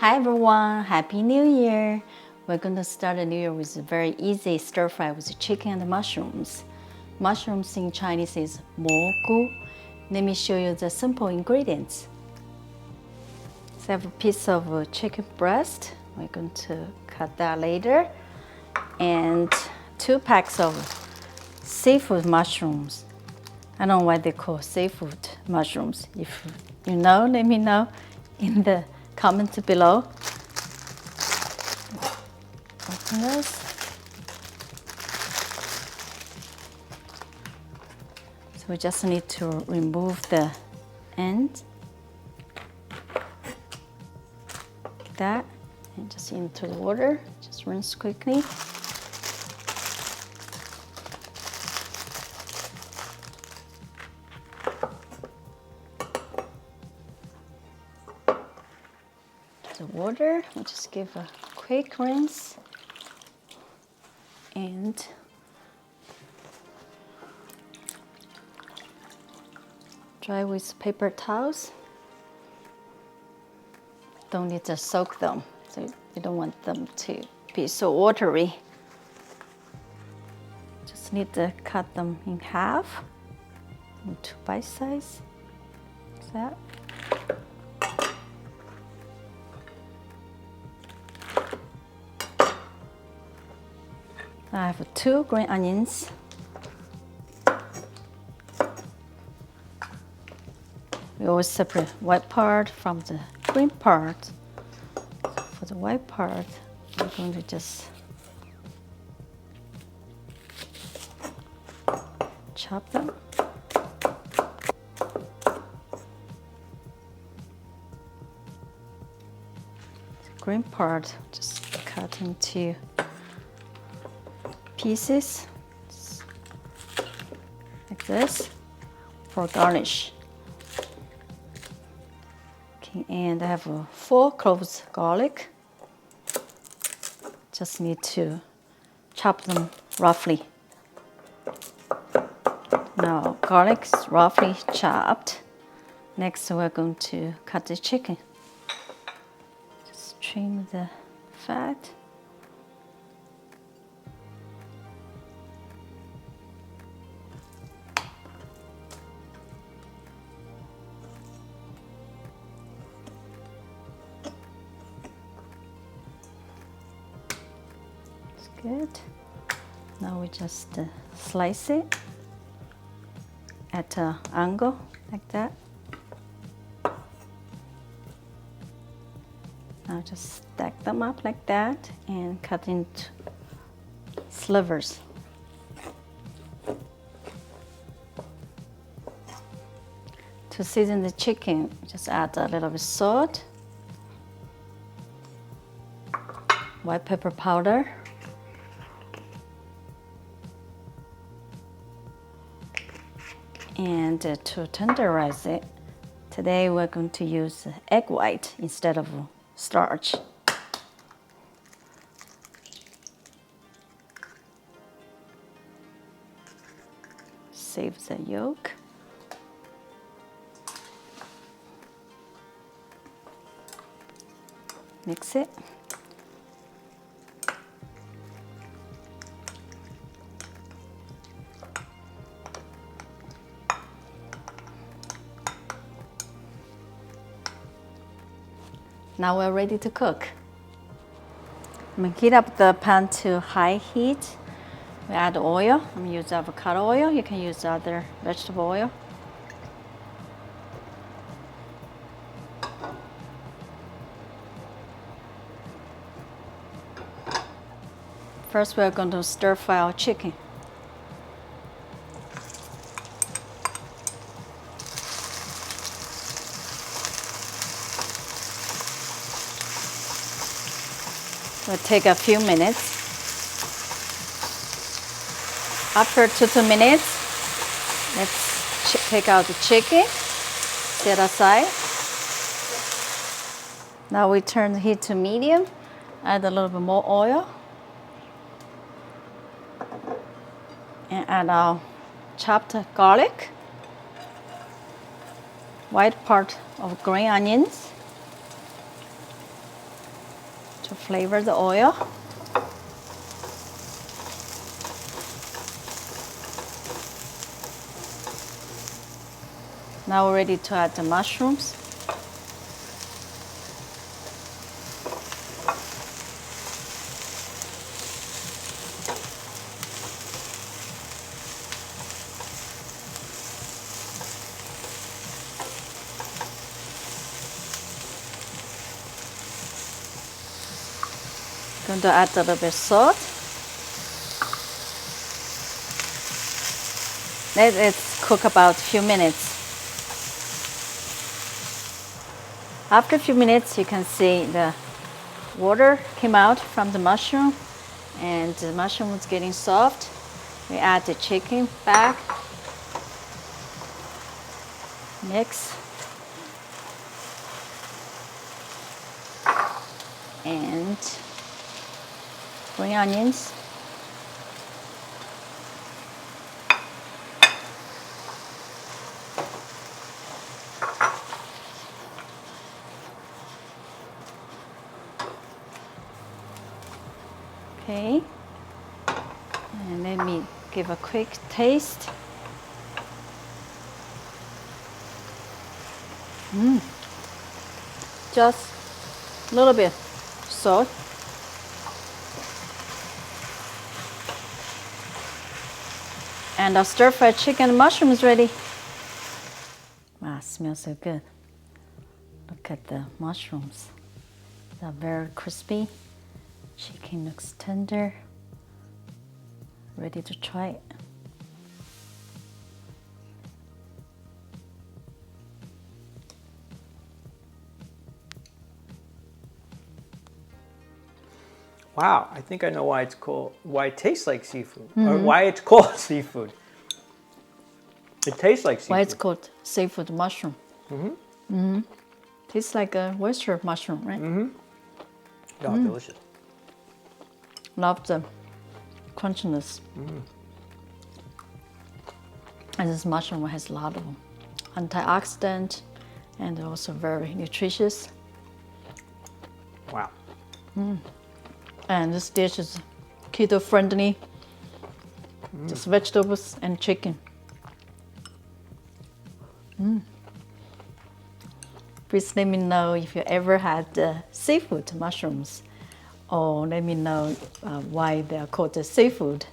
Hi everyone, Happy New Year! We're going to start the new year with a very easy stir fry with chicken and mushrooms. Mushrooms in Chinese is mo gu. Let me show you the simple ingredients. So I have a piece of chicken breast. We're going to cut that later. And 2 packs of seafood mushrooms. I don't know why they call seafood mushrooms. If you know, let me know in the comments below. Open this. So we just need to remove the end. Like that, and just into the water. Just rinse quickly. The water, we'll just give a quick rinse and dry with paper towels. Don't need to soak them, so you don't want them to be so watery. Just need to cut them in half, in 2 bite size, like that. I have 2 green onions. We always separate white part from the green part. So for the white part, we're going to just chop them. The green part, just cut into pieces like this for garnish. Okay, and I have 4 cloves garlic. Just need to chop them roughly. Now garlic is roughly chopped. Next we're going to cut the chicken. Just trim the fat. Good. Now we just slice it at an angle like that. Now just stack them up like that and cut into slivers. To season the chicken, just add a little bit salt, white pepper powder, and to tenderize it, today we're going to use egg white instead of starch. Save the yolk. Mix it. Now we're ready to cook. I'm gonna heat up the pan to high heat. We add oil. I'm gonna use avocado oil. You can use other vegetable oil. First, we're going to stir fry our chicken. It'll take a few minutes. After 2 minutes, let's take out the chicken, set aside. Now we turn the heat to medium, add a little bit more oil, and add our chopped garlic, white part of green onions, flavor the oil. Now we're ready to add the mushrooms. Going to add a little bit of salt. Let it cook about a few minutes. After a few minutes, you can see the water came out from the mushroom and the mushroom was getting soft. We add the chicken back, mix, and green onions. Okay, and let me give a quick taste. Just a little bit salt. And our stir-fried chicken and mushroom is ready. Wow, it smells so good. Look at the mushrooms. They're very crispy. Chicken looks tender. Ready to try it. Wow, I think I know why it's called, why it tastes like seafood, or why it's called seafood. It tastes like seafood. Why it's called seafood mushroom. Tastes like a oyster mushroom, right? Oh, delicious. Love the crunchiness. And this mushroom has a lot of antioxidant and also very nutritious. Wow. And this dish is keto friendly. Just vegetables and chicken. Please let me know if you ever had seafood mushrooms, or let me know why they are called the seafood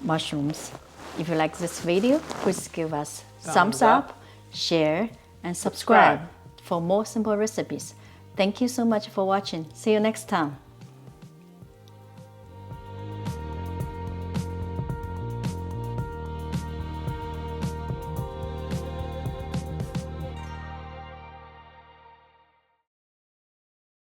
mushrooms. If you like this video, please give us thumbs up, share, and subscribe for more simple recipes. Thank you so much for watching. See you next time.